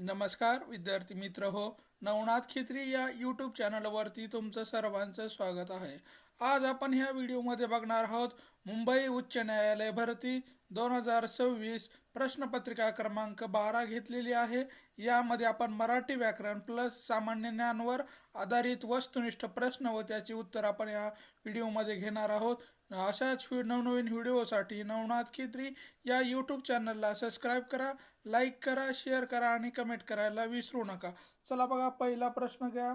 नमस्कार विद्यार्थी मित्र हो. नवनाथ खित्री या यूट्यूब चॅनलवरती तुमचं सर्वांचं स्वागत आहे. आज आपण ह्या व्हिडिओमध्ये बघणार आहोत मुंबई उच्च न्यायालय भरती 2026 प्रश्नपत्रिका क्रमांक 12 घेतलेली आहे. यामध्ये आपण मराठी व्याकरण प्लस सामान्य ज्ञानवर आधारित वस्तुनिष्ठ प्रश्न व त्याची उत्तर आपण या व्हिडिओमध्ये घेणार आहोत. अशाच नवनवीन व्हिडिओसाठी नवनाथ खित्री या यूट्यूब चॅनलला सबस्क्राईब करा, लाईक करा, शेअर करा आणि कमेंट करायला विसरू नका. चला बघा, पहिला प्रश्न घ्या.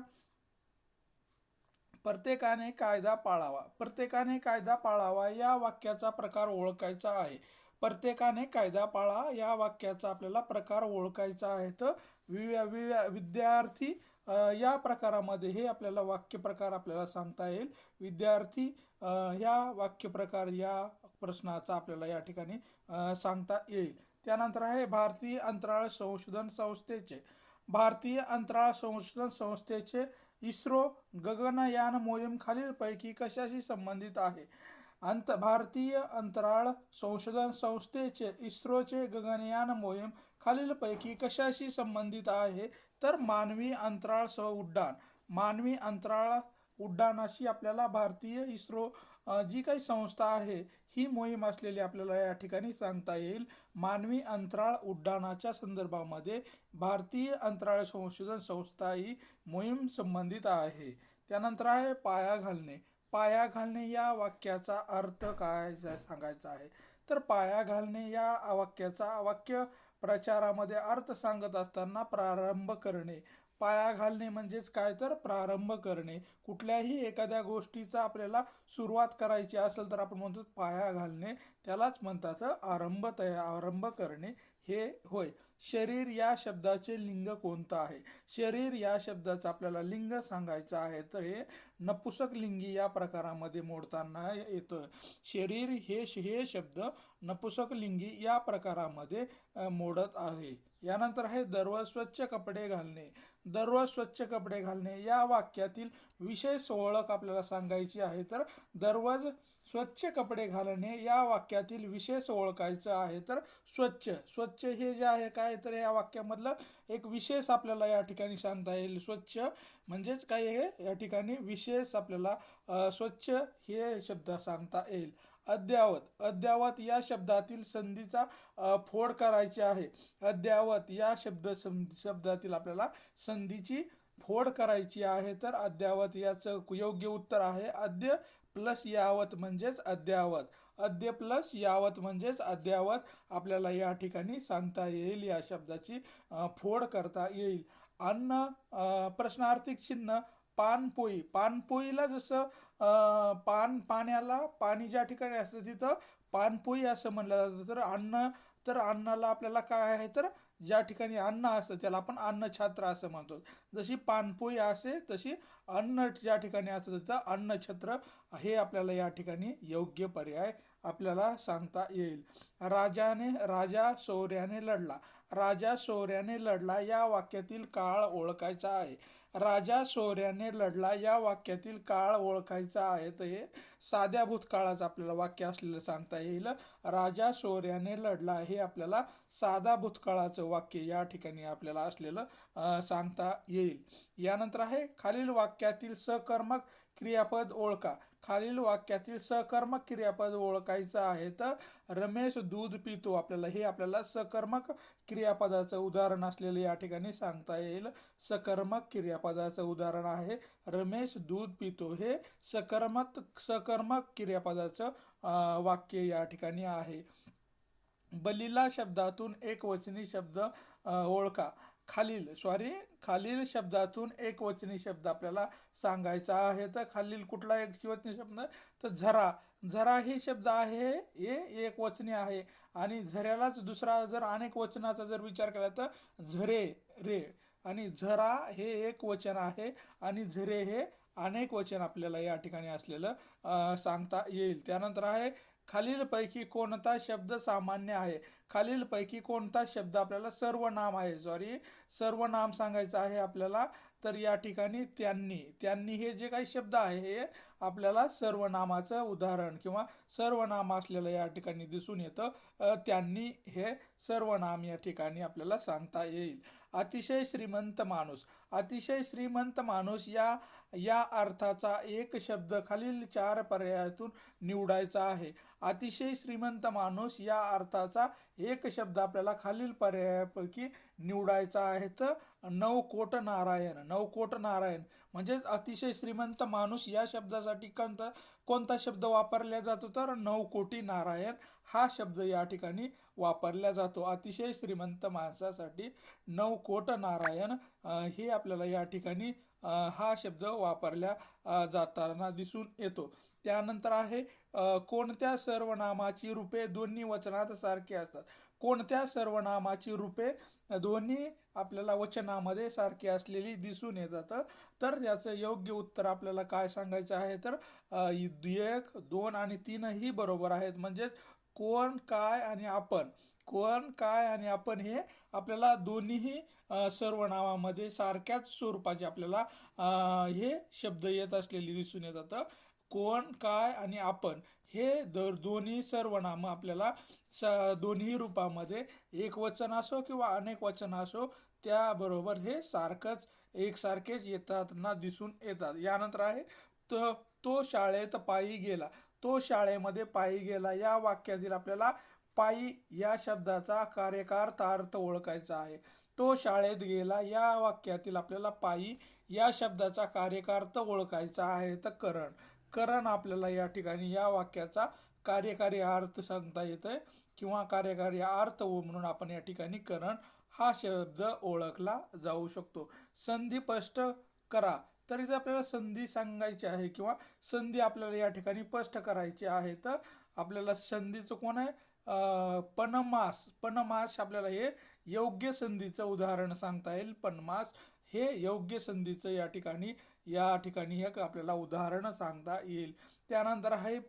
प्रत्येकाने कायदा पाळावा. प्रत्येकाने कायदा पाळावा या वाक्याचा प्रकार ओळखायचा आहे. प्रत्येकाने कायदा पाळा या वाक्याचा आपल्याला प्रकार ओळखायचा आहे. तर विद्यार्थी या प्रकारामध्ये हे आपल्याला वाक्य प्रकार आपल्याला सांगता येईल. विद्यार्थी या वाक्य प्रकार या प्रश्नाचा आपल्याला या ठिकाणी सांगता येईल. त्यानंतर आहे भारतीय अंतराळ संशोधन संस्थेचे. भारतीय अंतराळ संशोधन संस्थेचे इस्रो गगनयान मोहीम खालीलपैकी कशाशी संबंधित आहे? भारतीय अंतराळ संशोधन संस्थेचे इस्रोचे गगनयान मोहीम खालीलपैकी कशाशी संबंधित आहे? तर मानवी अंतराळ उड्डाण. मानवी अंतराळ उड्डाणाशी आपल्याला भारतीय इस्रो जी काही संस्था आहे ही मोहीम असलेली आपल्याला या ठिकाणी सांगता येईल. मानवी अंतराळ उड्डाणाच्या संदर्भामध्ये भारतीय अंतराळ संशोधन संस्था ही मोहीम संबंधित आहे. त्यानंतर आहे पाया घालणे. पाया घालणे या वाक्याचा अर्थ काय सांगायचा आहे? तर पाया घालणे या वाक्याचा वाक्य प्रचारामध्ये अर्थ सांगत असताना प्रारंभ करणे. पाया घालणे म्हणजेच काय? तर प्रारंभ करणे. कुठल्याही एखाद्या गोष्टीचा आपल्याला सुरुवात करायची असेल तर आपण म्हणतो पाया घालणे, त्यालाच म्हणतात आरंभ करणे हे होय. शरीर या शब्दाचे लिंग कोणतं आहे? शरीर या शब्दाचं आपल्याला लिंग सांगायचं आहे तर हे नपुसक लिंगी या प्रकारामध्ये मोडताना येतं. शरीर हे शब्द नपुसक लिंगी या प्रकारामध्ये मोडत आहे. यानंतर आहे दररोज स्वच्छ कपडे घालणे. दररोज स्वच्छ कपडे घालणे या वाक्यातील विशेष ओळख आपल्याला सांगायची आहे. तर दररोज स्वच्छ कपडे घालणे या वाक्यातील विशेष ओळखायचं आहे. तर स्वच्छ स्वच्छ हे जे आहे काय तर या वाक्यामधलं एक विशेष आपल्याला या ठिकाणी सांगता येईल. स्वच्छ म्हणजेच काय हे या ठिकाणी विशेष आपल्याला स्वच्छ हे शब्द सांगता येईल. अद्यावत. अद्यावत या शब्दातील संधीचा फोड करायची आहे. अद्यावत या शब्दातील आपल्याला संधीची फोड करायची आहे. तर अद्यावत याचं योग्य उत्तर आहे अद्य प्लस यावत म्हणजेच अद्यावत. अद्य प्लस यावत म्हणजेच अद्यावत आपल्याला या ठिकाणी सांगता येईल. या शब्दाची फोड करता येईल. अन्न प्रश्नार्थी चिन्ह पानपोई. पानपोईला जसं पाण्याला पाणी ज्या ठिकाणी असतं तिथं पानपोई असं म्हणलं जातं. तर अन्नाला आपल्याला काय आहे? तर ज्या ठिकाणी अन्न असतं त्याला आपण अन्नछत्र असं म्हणतो. जशी पानपोई असे तशी अन्न ज्या ठिकाणी असतं तिथं अन्नछत्र हे आपल्याला या ठिकाणी योग्य पर्याय आपल्याला सांगता येईल. राजा शौर्याने लढला. राजा शौर्याने लढला या वाक्यातील काळ ओळखायचा आहे. राजा शौर्याने लढला या वाक्यातील काळ ओळखायचा आहे. तर हे साध्या भूतकाळाचं आपल्याला वाक्य असलेलं सांगता येईल. राजा शौर्याने लढला हे आपल्याला साधा भूतकाळाचं वाक्य या ठिकाणी आपल्याला असलेलं सांगता येईल. यानंतर आहे खालील वाक्यातील सकर्मक क्रियापद ओळखा. खालील वाक्यातील सकर्मक क्रियापद ओळखायचं आहे. तर रमेश दूध पितो. आपल्याला सकर्मक क्रियापदाचं उदाहरण असलेलं या ठिकाणी सांगता येईल. सकर्मक क्रियापदाचं उदाहरण आहे रमेश दूध पितो. हे सकर्मक क्रियापदाचं वाक्य या ठिकाणी आहे. बलिला शब्दातून एकवचनी शब्द ओळखा. खालील शब्दातून एकवचनी शब्द आपल्याला सांगायचा आहे. तर खालील कुठला एकवचनी शब्द? तर झरा. झरा हे शब्द आहे हे एकवचनी आहे आणि झऱ्यालाच दुसरा जर अनेक वचनाचा जर विचार केला तर झरे रे आणि झरा हे एक वचन आहे आणि झरे हे अनेक वचन आपल्याला या ठिकाणी असलेलं सांगता येईल. त्यानंतर आहे खालीलपैकी कोणता शब्द सामान्य आहे? खालीलपैकी कोणता शब्द आपल्याला सर्वनाम आहे, सर्वनाम सांगायचं आहे आपल्याला. तर या ठिकाणी त्यांनी हे जे काही शब्द आहे हे आपल्याला सर्वनामाचं उदाहरण किंवा सर्वनाम असलेलं या ठिकाणी दिसून येतं. त्यांनी हे सर्वनाम या ठिकाणी आपल्याला सांगता येईल. अतिशय श्रीमंत माणूस, अतिशय श्रीमंत माणूस या या अर्थाचा एक शब्द खालील 4 पर्यायातून निवडायचा आहे. अतिशय श्रीमंत माणूस या अर्थाचा एक शब्द आपल्याला खालील पर्यायापैकी निवडायचा आहे. तर नवकोट नारायण, नवकोट नारायण म्हणजेच अतिशय श्रीमंत माणूस या शब्दासाठी कोणता शब्द वापरला जातो, तर नवकोटी नारायण हा शब्द या ठिकाणी वापरला जातो. अतिशय श्रीमंत माणसासाठी नवकोट नारायण हे आपल्याला या ठिकाणी हा शब्द वापरल्या जाताना दिसून येतो. त्यानंतर आहे कोणत्या सर्वनामाची रूपे दोन्ही वचनात सारखी असतात. कोणत्या सर्वनामाची रूपे दोन्ही आपल्याला वचनामध्ये सारखी असलेली दिसून येतात. तर याचं योग्य उत्तर आपल्याला काय सांगायचं आहे, तर 1, 2 आणि 3 ही बरोबर आहेत. म्हणजेच कोण, काय आणि आपण, कोण, काय आणि आपण हे आपल्याला दोन्हीही सर्वनामामध्ये सारख्याच स्वरूपाचे आपल्याला हे शब्द येत असलेले दिसून येतात. कोण, काय आणि आपण हे दोन्ही सर्वनाम आपल्याला दोन्ही रूपामध्ये एक वचन असो किंवा अनेक वचन असो त्याबरोबर हे एकसारखेच येताना दिसून येतात. यानंतर आहे तो शाळेत पायी गेला. तो शाळेमध्ये पायी गेला या वाक्यातील आपल्याला पायी या शब्दाचा कार्यकार्थ अर्थ ओळखायचा आहे. तो शाळेत गेला या वाक्यातील आपल्याला पायी या शब्दाचा कार्यकार्थ ओळखायचा आहे. तर करण आपल्याला या ठिकाणी या वाक्याचा कार्यकारी अर्थ सांगता येतोय किंवा कार्यकारी अर्थ म्हणून आपण या ठिकाणी करण हा शब्द ओळखला जाऊ शकतो. संधी स्पष्ट करा, तर इथे आपल्याला संधी सांगायची आहे किंवा संधी आपल्याला या ठिकाणी स्पष्ट करायची आहे. तर आपल्याला संधीचं कोण आहे, पनमास आपल्याला हे योग्य संधीचं उदाहरण सांगता येईल. पनमास हे योग्य संधीचं या ठिकाणी एक आपल्याला उदाहरण सांगता येईल. त्यानंतर आहे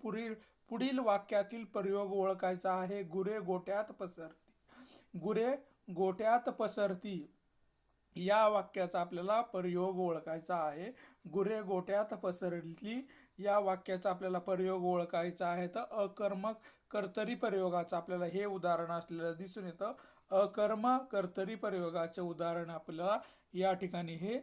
पुढील वाक्यातील प्रयोग ओळखायचा आहे. गुरे गोट्यात पसरती, गुरे गोट्यात पसरती या वाक्याचा आपल्याला प्रयोग ओळखायचा आहे. गुरे गोट्यात पसरली या वाक्याचा आपल्याला प्रयोग ओळखायचा आहे. तर अकर्मक कर्तरी प्रयोगाचं आपल्याला हे उदाहरण असलेलं दिसून येतं. अकर्म कर्तरी प्रयोगाचे उदाहरण आपल्याला या ठिकाणी हे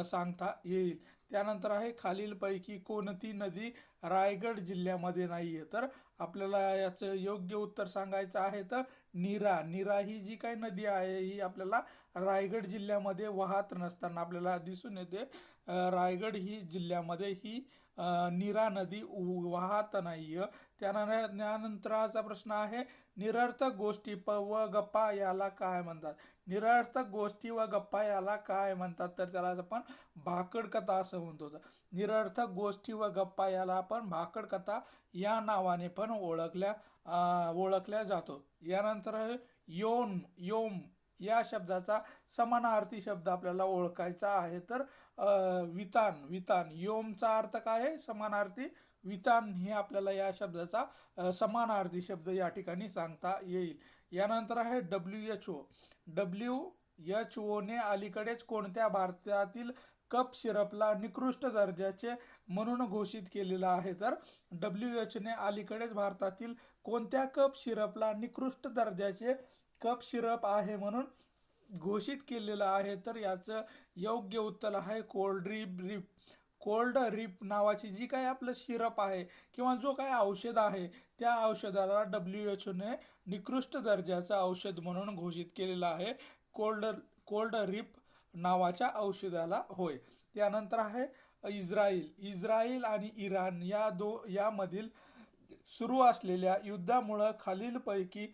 सांगता येईल. त्यानंतर आहे खालीलपैकी कोणती नदी रायगड जिल्ह्यामध्ये नाही आहे. तर आपल्याला याचं योग्य उत्तर सांगायचं आहे. तर नीरा ही जी काही नदी आहे ही आपल्याला रायगड जिल्ह्यामध्ये वाहत नसताना आपल्याला दिसून येते. रायगड ही जिल्ह्यामध्ये ही नीरा नदी वाहत नाही. त्यानंतरचा प्रश्न आहे निरर्थक गोष्टी व गप्पा याला काय म्हणतात. निरर्थक गोष्टी व गप्पा याला काय म्हणतात, तर त्याला आपण भाकड कथा असं म्हणतो. निरर्थक गोष्टी व गप्पा याला आपण भाकड कथा या नावाने पण ओळखल्या जातो. यानंतर योम या शब्दाचा समानार्थी शब्द आपल्याला ओळखायचा आहे. तर वितान योमचा अर्थ काय आहे, समानार्थी. वितान हे आपल्याला या शब्दाचा समानार्थी शब्द या ठिकाणी सांगता येईल. यानंतर आहे WHO ने अलीकडेच कोणत्या भारतातील कप सिरपला निकृष्ट दर्जाचे म्हणून घोषित केलेलं आहे. तर WHO ने अलीकडेच भारतातील कोणत्या कप सिरपला निकृष्ट दर्जाचे कप सिरप आहे म्हणून घोषित केलेलं आहे. तर याचं योग्य उत्तर आहे कोल्ड रिप नावाची जी काही आपलं सिरप आहे किंवा जो काही औषध आहे त्या औषधाला WHO ने निकृष्ट दर्जाचं औषध म्हणून घोषित केलेलं आहे. कोल्ड रिप नावाच्या औषधाला होय. त्यानंतर आहे इस्रायल आणि इराण यामधील सुरू असलेल्या युद्धामुळे खालीलपैकी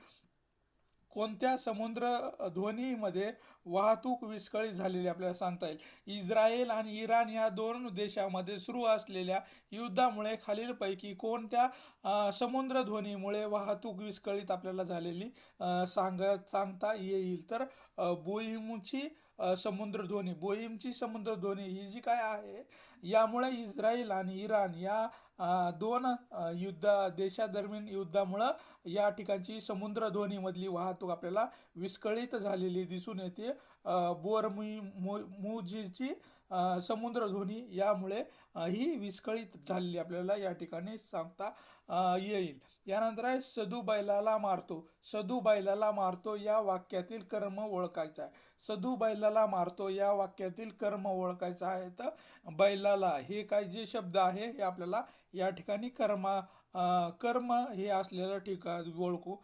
कोणत्या समुद्रधुनीमध्ये वाहतूक विस्कळीत झालेली आपल्याला सांगता येईल. इस्रायल आणि इराण या दोन देशामध्ये सुरू असलेल्या युद्धामुळे खालीलपैकी कोणत्या समुद्रध्वनीमुळे वाहतूक विस्कळीत आपल्याला झालेली सांगता येईल. तर बोईमची समुद्रध्वनी ही जी काय आहे, यामुळे इस्रायल आणि इराण या दोन देशादरम्यान युद्धामुळं या ठिकाणची समुद्रध्वनीमधली वाहतूक आपल्याला विस्कळीत झालेली दिसून येते. बोरमुजीची समुद्रध्वनी यामुळे ही विस्कळीत झालेली आपल्याला या ठिकाणी सांगता येईल. यानंतर आहे सदू बैलाला मारतो या वाक्यातील कर्म ओळखायचा आहे. सदू बैलाला मारतो या वाक्यातील कर्म ओळखायचा आहे. तर बैलाला हे काय जे शब्द आहे हे आपल्याला या ठिकाणी कर्म हे असलेलं ठिकाण ओळखू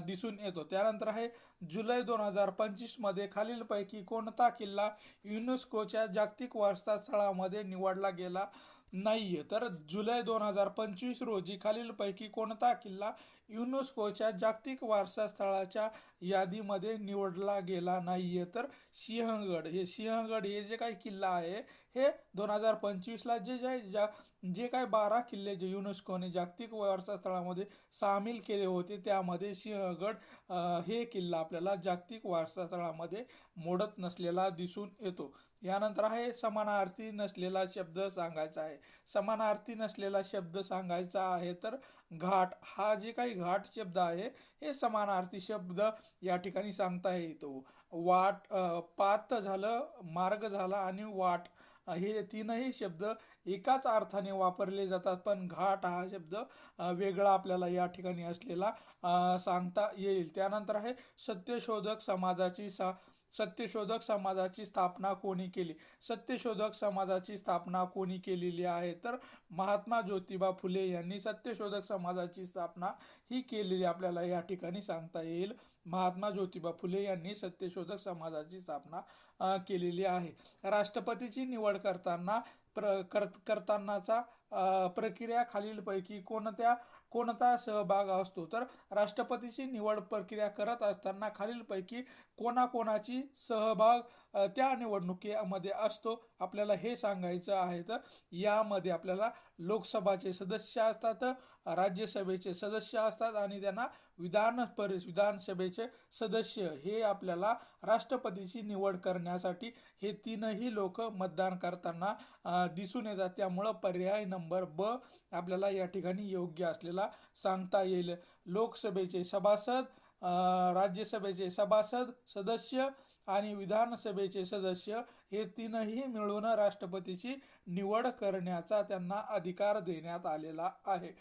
दिसून येतो. त्यानंतर आहे जुलै 2025 मध्ये खालीलपैकी कोणता किल्ला युनेस्कोच्या जागतिक वारसा स्थळामध्ये निवडला गेला नाहीये. तर जुलै 2025 रोजी खालीलपैकी कोणता किल्ला युनेस्कोच्या जागतिक वारसा स्थळाच्या यादीमध्ये निवडला गेला नाहीये. तर सिंहगड हे जे काही किल्ला आहे हे 2025ला जे काही 12 किल्ले जे युनेस्कोने जागतिक वारसा स्थळामध्ये सामील केले होते, त्यामध्ये सिंहगड हे किल्ला आपल्याला जागतिक वारसा स्थळामध्ये मोडत नसलेला दिसून येतो. यानंतर आहे समानार्थी नसलेला शब्द सांगायचा आहे. समानार्थी नसलेला शब्द सांगायचा आहे तर घाट हा जे काही घाट शब्द आहे हे समानार्थी शब्द या ठिकाणी सांगता येतो. पात झालं, मार्ग झाला आणि वाट हे तीनही शब्द एकाच अर्थाने वापरले जातात, पण घाट हा शब्द वेगळा आपल्याला या ठिकाणी असलेला सांगता येईल. त्यानंतर आहे सत्यशोधक समाजाची स्थापना कोणी केली. सत्यशोधक समाजाची स्थापना कोणी केलेली आहे. तर महात्मा ज्योतिबा फुले यांनी सत्यशोधक समाजाची स्थापना ही केलेली आपल्याला या ठिकाणी सांगता येईल. महात्मा ज्योतिबा फुले यांनी सत्यशोधक समाजाची स्थापना केलेली आहे. राष्ट्रपतीची निवड करतानाचा प्रक्रिया खालीलपैकी कोणता सहभाग असतो. तर राष्ट्रपतीची निवड प्रक्रिया करत असताना खालीलपैकी कोणाकोणाची सहभाग त्या निवडणुकीमध्ये असतो आपल्याला हे सांगायचं आहे. तर यामध्ये आपल्याला लोकसभाचे सदस्य असतात, राज्यसभेचे सदस्य असतात आणि त्यांना विधानसभेचे सदस्य हे आपल्याला राष्ट्रपतीची निवड करण्यासाठी हे तीनही लोक मतदान करताना दिसून येतात. त्यामुळं पर्याय नंबर ब आपल्याला या ठिकाणी योग्य असलेला सांगता येईल. लोकसभेचे सभासद, राज्यसभेचे सदस्य आणि विधानसभेचे सदस्य हे तीनही मिळून राष्ट्रपतीची निवड करण्याचा त्यांना अधिकार देण्यात आलेला आहे.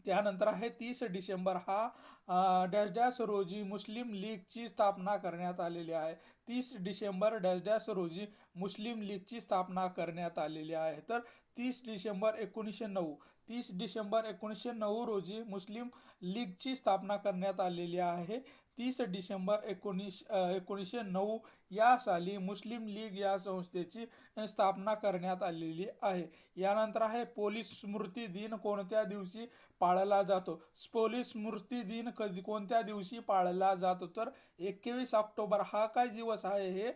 त्यानंतर आहे 30 डिसेंबर हा डॅश डॅश रोजी मुस्लिम लीगची स्थापना करण्यात आलेली आहे. 30 डिसेंबर डॅश डॅश रोजी मुस्लिम लीगची स्थापना करण्यात आलेली आहे. तर 30 डिसेंबर 1909 रोजी मुस्लिम लीगची स्थापना करण्यात आलेली आहे. 30 डिसेंबर 1909 या साली मुस्लिम लीग या संस्थेची स्थापना करण्यात आलेली आहे. यानंतर आहे पोलीस स्मृती दिन कोणत्या दिवशी पाळला जातो. पोलीस स्मृती दिन कोणत्या दिवशी पाळला जातो. तर 21 ऑक्टोबर हा काय दिवस आहे हे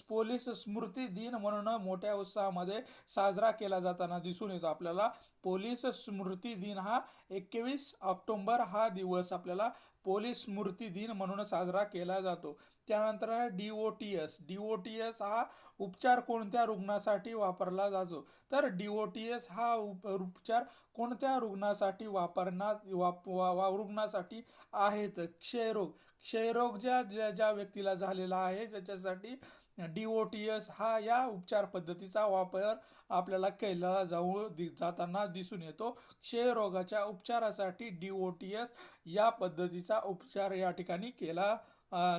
पोलीस स्मृती दिन म्हणून मोठ्या उत्साहामध्ये साजरा केला जाताना दिसून येतो आपल्याला. पोलीस स्मृती दिन हा 21 ऑक्टोबर हा दिवस आपल्याला पोलीस स्मृती दिन म्हणून साजरा केला जातो. त्यानंतर आहे DOTS हा उपचार कोणत्या रुग्णासाठी वापरला जातो. तर DOTS हा उपचार कोणत्या रुग्णासाठी रुग्णासाठी आहेत. क्षयरोग ज्या व्यक्तीला झालेला आहे त्याच्यासाठी DOTS हा या उपचार पद्धतीचा वापर आपल्याला केला जाताना दिसून येतो. क्षयरोगाच्या उपचारासाठी DOTS या पद्धतीचा उपचार या ठिकाणी केला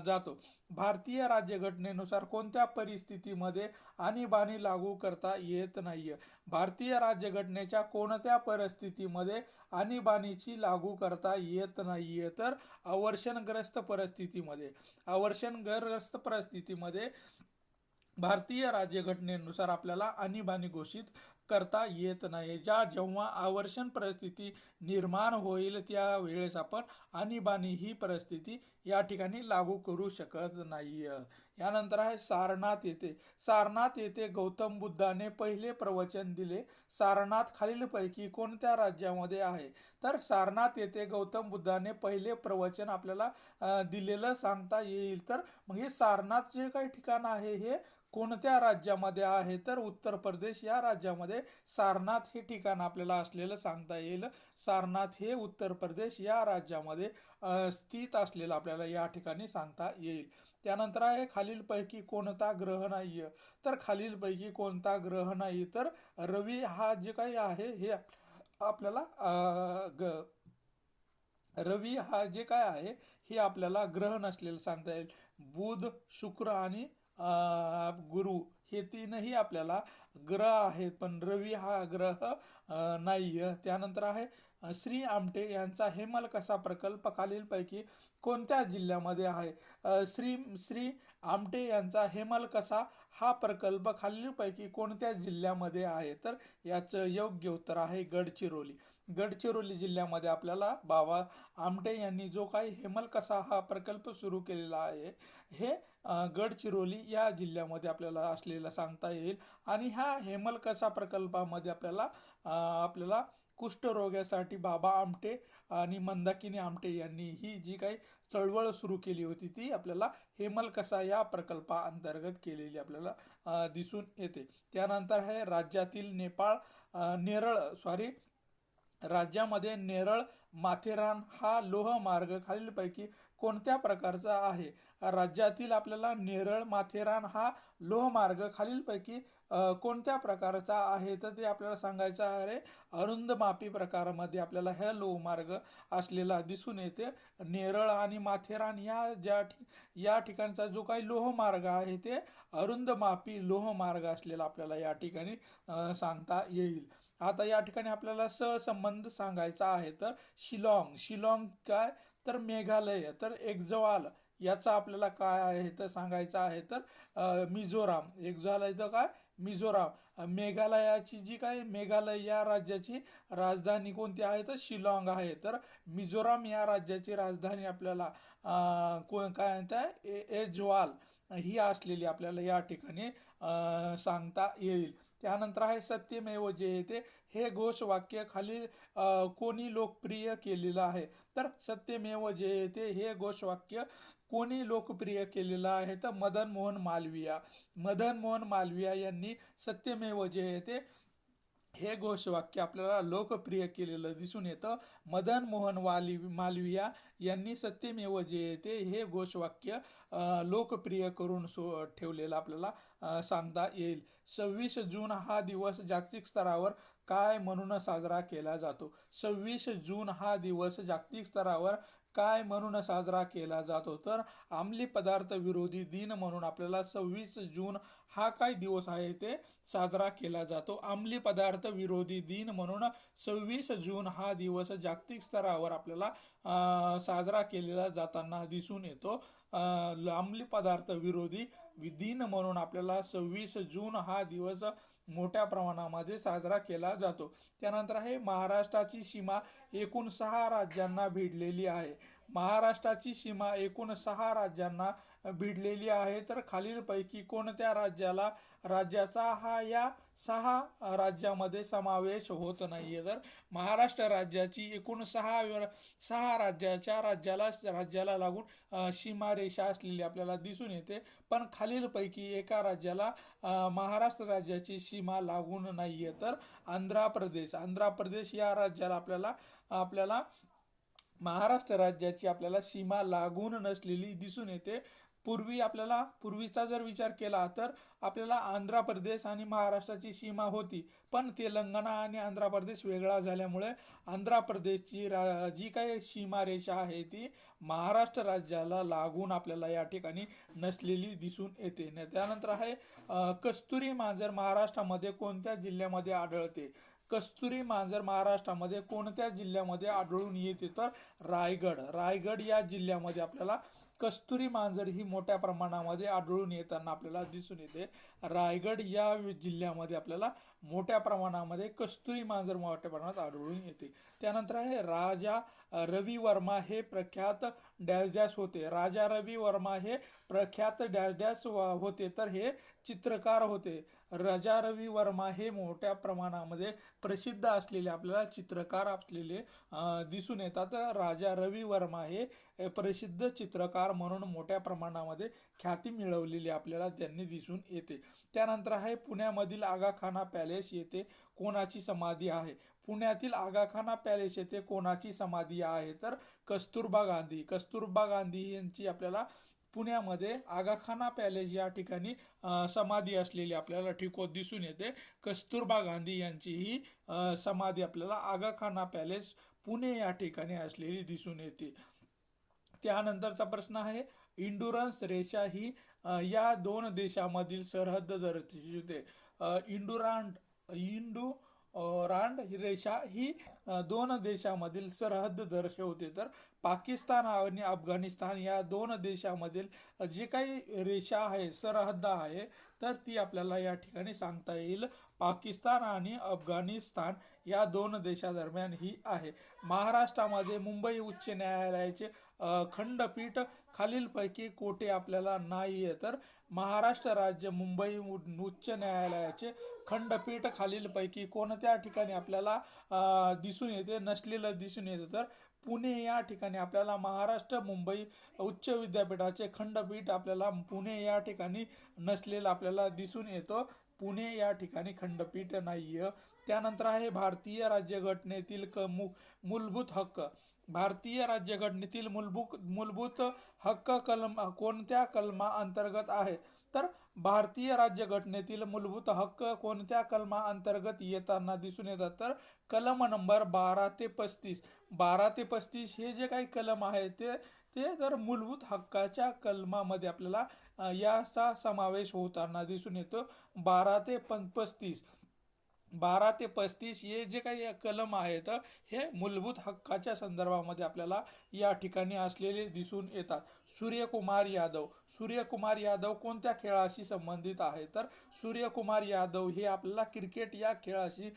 जातो. भारतीय राज्यघटनेनुसार कोणत्या परिस्थितीमध्ये आणीबाणी लागू करता येत नाहीये. भारतीय राज्यघटनेच्या कोणत्या परिस्थितीमध्ये आणीबाणीची लागू करता येत नाहीये. तर अवर्षणग्रस्त परिस्थितीमध्ये भारतीय राज्यघटनेनुसार आपल्याला आणीबाणी घोषित करता येत नाही. जेव्हा आवर्षण परिस्थिती निर्माण होईल त्यावेळेस आपण आणीबाणी ही परिस्थिती या ठिकाणी लागू करू शकत नाही. यानंतर आहे सारनाथ येथे. सारनाथ येथे गौतम बुद्धाने पहिले प्रवचन दिले. सारनाथ खालीलपैकी कोणत्या राज्यामध्ये आहे? तर सारनाथ येथे गौतम बुद्धाने पहिले प्रवचन आपल्याला दिलेलं सांगता येईल. तर मग हे सारनाथ जे काही ठिकाण आहे हे कोणत्या राज्यामध्ये आहे? तर उत्तर प्रदेश या राज्यामध्ये सारनाथ हे ठिकाण आपल्याला असलेलं सांगता येईल. सारनाथ हे उत्तर प्रदेश या राज्यामध्ये स्थित असलेलं आपल्याला या ठिकाणी सांगता येईल. त्यानंतर आहे खालीलपैकी कोणता ग्रह नाही? तर खालीलपैकी कोणता ग्रह नाही? तर रवी हा जे काही आहे हे आपल्याला रवी हा जे काय आहे हे आपल्याला ग्रह नसलेलं सांगता येईल. बुध, शुक्र आणि गुरु हे तीनही आपल्याला ग्रह आहेत, पण रवी हा ग्रह नाही. त्यानंतर आहे श्री आमटे यांचा हेमलकसा प्रकल्प खालीलपैकी कोणत्या जिल्ह्यामध्ये आहे? श्री आमटे यांचा हेमलकसा हा प्रकल्प खालीलपैकी कोणत्या जिल्ह्यामध्ये आहे? तर याचं योग्य उत्तर आहे गडचिरोली. गडचिरोली जिल्ह्यामध्ये आपल्याला बाबा आमटे यांनी जो काही हेमलकसा हा प्रकल्प सुरू केलेला आहे हे गडचिरोली या जिल्ह्यामध्ये आपल्याला असलेला सांगता येईल. आणि ह्या हेमलकसा प्रकल्पामध्ये आपल्याला कुष्ठरोगासाठी बाबा आमटे आणि मंदाकिनी आमटे यांनी ही जी काही चळवळ सुरू केली होती ती आपल्याला हेमलकसा या प्रकल्पाअंतर्गत केलेली आपल्याला दिसून येते. त्यानंतर आहे राज्यामध्ये नेरळ माथेरान हा लोहमार्ग खालीलपैकी कोणत्या प्रकारचा आहे? राज्यातील आपल्याला नेरळ माथेरान हा लोहमार्ग खालीलपैकी कोणत्या प्रकारचा आहे? तर ते आपल्याला सांगायचं आहे. अरुंद मापी प्रकारामध्ये आपल्याला हा लोहमार्ग असलेला दिसून येते. नेरळ आणि माथेरान या ठिकाणचा जो काही लोहमार्ग आहे ते अरुंद मापी लोहमार्ग असलेला आपल्याला या ठिकाणी सांगता येईल. आता या ठिकाणी आपल्याला सहसंबंध सांगायचा आहे. तर शिलाँग काय? तर मेघालय. तर एक्झवाल याचा आपल्याला काय आहे तर सांगायचं आहे. तर मिझोराम. एक्झवाल इथं काय? मिझोराम. मेघालयाची जी काय मेघालय या राज्याची राजधानी कोणती आहे? तर शिलाँग आहे. तर मिझोराम या राज्याची राजधानी आपल्याला काय म्हणतात एजवाल ही असलेली आपल्याला या ठिकाणी सांगता येईल. त्यानंतर आहे सत्यमेव जयते हे घोषवाक्य खाली कोणी लोकप्रिय केलेलं आहे? तर सत्यमेव जयते हे घोषवाक्य कोणी लोकप्रिय केलेलं आहे? तर मदन मोहन मालविया यांनी सत्यमेव जयते हे घोषवाक्य आपल्याला लोकप्रिय केलेलं दिसून येतं. मदन मोहन मालविया यांनी सत्यमेव जयते हे घोषवाक्य लोकप्रिय करून ठेवलेलं आपल्याला सांगता येईल. 26 जून हा दिवस जागतिक स्तरावर काय म्हणून साजरा केला जातो? 26 जून हा दिवस जागतिक स्तरावर काय म्हणून साजरा केला जातो? तर अंमली पदार्थ विरोधी दिन म्हणून आपल्याला 26 जून हा काय दिवस आहे ते साजरा केला जातो. अंमली पदार्थ विरोधी दिन म्हणून 26 जून हा दिवस जागतिक स्तरावर आपल्याला साजरा केलेला जाताना दिसून येतो. अंमली पदार्थ विरोधी दिन म्हणून आपल्याला 26 जून हा दिवस मोठ्या प्रमाणामध्ये साजरा केला जातो. त्यानंतर आहे महाराष्ट्राची सीमा एकूण 6 राज्यांना भिडलेली आहे. महाराष्ट्राची सीमा एकूण 6 राज्यांना भिडलेली आहे. तर खालीलपैकी कोणत्या राज्याचा हा या 6 राज्यामध्ये समावेश होत नाहीये? तर महाराष्ट्र राज्याची एकूण 6 राज्याला लागून सीमारेषा असलेली आपल्याला दिसून येते, पण खालीलपैकी एका राज्याला महाराष्ट्र राज्याची सीमा लागून नाहीये. तर आंध्र प्रदेश या राज्याला आपल्याला महाराष्ट्र राज्याची आपल्याला सीमा लागून नसलेली दिसून येते. पूर्वीचा जर विचार केला तर आपल्याला आंध्र प्रदेश आणि महाराष्ट्राची सीमा होती, पण तेलंगणा आणि आंध्र प्रदेश वेगळा झाल्यामुळे आंध्र प्रदेशची जी काही सीमारेषा आहे ती महाराष्ट्र राज्याला लागून आपल्याला या ठिकाणी नसलेली दिसून येते. त्यानंतर आहे कस्तुरी मांजर महाराष्ट्रामध्ये कोणत्या जिल्ह्यामध्ये आढळते? कस्तुरी मांजर महाराष्ट्रामध्ये कोणत्या जिल्ह्यामध्ये आढळून येते? तर रायगड या जिल्ह्यामध्ये आपल्याला कस्तुरी मांजर ही मोठ्या प्रमाणामध्ये आढळून येताना आपल्याला दिसून येते. रायगड या जिल्ह्यामध्ये आपल्याला मोठ्या प्रमाणामध्ये कस्तुरी मांजर मोठ्या प्रमाणात आढळून येते. त्यानंतर आहे राजा रवी वर्मा हे प्रख्यात डॅश डॅश होते. राजा रवी वर्मा हे प्रख्यात डॅश डॅश होते, तर हे चित्रकार होते. राजा रवी वर्मा हे मोठ्या प्रमाणामध्ये प्रसिद्ध असलेले आपल्याला चित्रकार असलेले दिसून येतात. राजा रवी वर्मा हे प्रसिद्ध चित्रकार म्हणून मोठ्या प्रमाणामध्ये ख्याती मिळवलेली आपल्याला त्यांनी दिसून येते. त्यानंतर आहे पुण्यामधील आगाखाना पॅलेस येथे कोणाची समाधी आहे. पुण्यातील आगाखाना पॅलेस येथे कोणाची समाधी आहे, तर कस्तुरबा गांधी. कस्तुरबा गांधी यांची आपल्याला पुण्यामध्ये आगाखाना पॅलेस या ठिकाणी समाधी असलेली आपल्याला दिसून येते. कस्तुरबा गांधी यांची ही समाधी आपल्याला आगाखाना पॅलेस पुणे या ठिकाणी असलेली दिसून येते. त्यानंतरचा प्रश्न आहे इंडुरन्स रेषा ही या दोन देशामधील सरहद्द दर्शवते. इंडुरांड रेषा ही दोन देशामधील सरहद्द दर्शवते. तर पाकिस्तान आणि अफगाणिस्तान या दोन देशामधील जे काही रेषा आहे, सरहद्द आहे, तर ती आपल्याला या ठिकाणी सांगता येईल. पाकिस्तान आणि अफगाणिस्तान या दोन देशादरम्यान ही आहे. महाराष्ट्रामध्ये मुंबई उच्च न्यायालयाचे खंडपीठ खालीलपैकी कोठे आपल्याला नाही आहे, तर महाराष्ट्र राज्य मुंबई उच्च न्यायालयाचे खंडपीठ खालीलपैकी कोणत्या ठिकाणी आपल्याला दिसून येते, नसलेलं दिसून येते, तर पुणे या ठिकाणी आपल्याला महाराष्ट्र मुंबई उच्च विद्यापीठाचे खंडपीठ आपल्याला पुणे या ठिकाणी नसलेलं आपल्याला दिसून येतं. पुणे या ठिकाणी खंडपीठ नाहीये. त्यानंतर आहे भारतीय राज्यघटनेतील मूलभूत हक्क. भारतीय राज्यघटनेतील मूलभूत हक्क कोणत्या कलमा अंतर्गत आहे, तर भारतीय राज्यघटनेतील मूलभूत हक्क कोणत्या कलमा अंतर्गत येताना दिसून येतात, तर कलम नंबर 12 ते 35. 12 ते 35 हे जे काही कलम आहे ते तर मूलभूत हक्काच्या कलमामध्ये आपल्याला याचा समावेश होताना दिसून येतो. 12 ते 35 हे जे काही कलम आहेत हे मूलभूत हक्काच्या संदर्भामध्ये आपल्याला या ठिकाणी असलेले दिसून येतात. सूर्यकुमार यादव कोणत्या खेळाशी संबंधित आहे, तर सूर्यकुमार यादव हे आपल्याला क्रिकेट या खेळाशी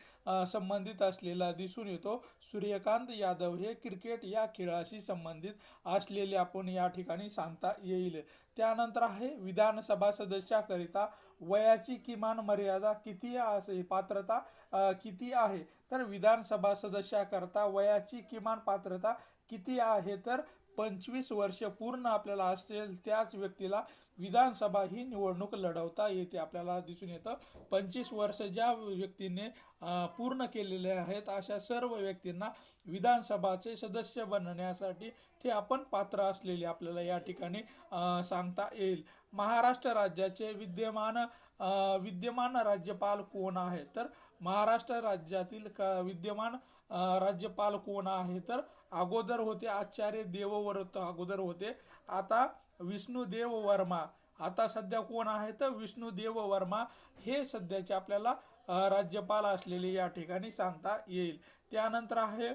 संबंधित असलेला दिसून येतो. सूर्यकांत यादव हे क्रिकेट या खेळाशी संबंधित असलेले आपण या ठिकाणी सांगता येईल. त्यानंतर आहे विधानसभा सदस्याकरिता वयाची किमान मर्यादा किती असे, पात्रता किती आहे, तर विधानसभा सदस्याकरता वयाची किमान पात्रता किती आहे, तर 25 वर्ष पूर्ण आपल्याला असेल त्याच व्यक्तीला विधानसभा ही निवडणूक लढवता येते. आपल्याला दिसून येतं 25 वर्ष ज्या व्यक्तीने पूर्ण केलेले आहेत अशा सर्व व्यक्तींना विधानसभाचे सदस्य बनण्यासाठी ते आपण पात्र असलेले आपल्याला या ठिकाणी सांगता येईल. महाराष्ट्र राज्याचे विद्यमान राज्यपाल कोण आहे, तर महाराष्ट्र राज्यातील विद्यमान राज्यपाल कोण आहे, तर अगोदर होते आचार्य देवव्रत, अगोदर होते. आता विष्णुदेव वर्मा, आता सध्या कोण आहे, तर विष्णुदेव वर्मा हे सध्याचे आपल्याला राज्यपाल असलेले या ठिकाणी सांगता येईल. त्यानंतर आहे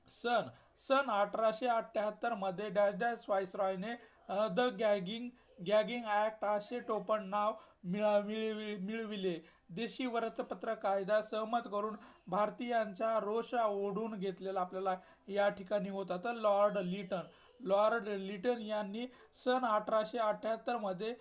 सन 1878 मध्ये डॅश डॅश व्हाईसरॉयने द गॅगिंग ऍक्ट असे टोपण नाव मिळविले. देशी वृत्तपत्र कायदा सहमत करून भारतीयांचा रोष ओढून घेतलेला आपल्याला या ठिकाणी होता, तर लॉर्ड लिटन यांनी सन 1878 मध्ये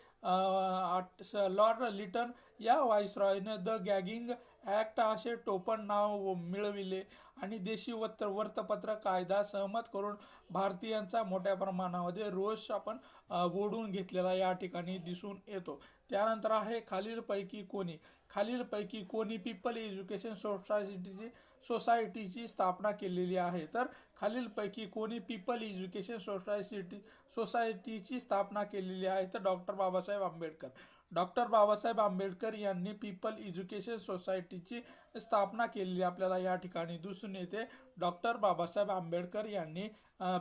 लॉर्ड लिटन या व्हाईसरॉयने द गॅगिंग ऍक्ट असे टोपण नाव मिळविले आणि देशी वृत्तपत्र कायदा सहमत करून भारतीयांचा मोठ्या प्रमाणामध्ये रोष आपण ओढून घेतलेला या ठिकाणी दिसून येतो. त्यानंतर आहे खालीलपैकी कोणी पीपल एज्युकेशन सोसायटीची स्थापना केलेली आहे, तर खालीलपैकी कोणी पीपल एज्युकेशन सोसायटीची स्थापना केलेली आहे, तर डॉक्टर बाबासाहेब आंबेडकर. डॉक्टर बाबासाहेब आंबेडकर यांनी पीपल एज्युकेशन सोसायटीची स्थापना केलेली आपल्याला या ठिकाणी दिसून येते. डॉक्टर बाबासाहेब आंबेडकर यांनी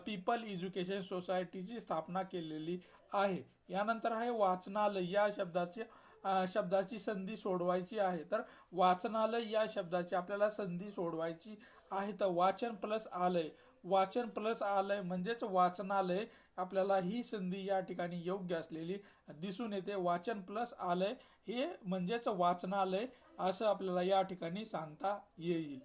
पीपल एज्युकेशन सोसायटीची स्थापना केलेली आहे. यानंतर आहे वाचनालय या शब्दाची संधी सोडवायची आहे, तर वाचनालय या शब्दाची आपल्याला संधी सोडवायची आहे, तर वाचन प्लस आलय, वाचन प्लस आलय म्हणजेच वाचनालय, आपल्याला ही संधी या ठिकाणी योग्य असलेली दिसून येते. वाचन प्लस आलय हे म्हणजेच वाचनालय असं आपल्याला या ठिकाणी सांगता येईल.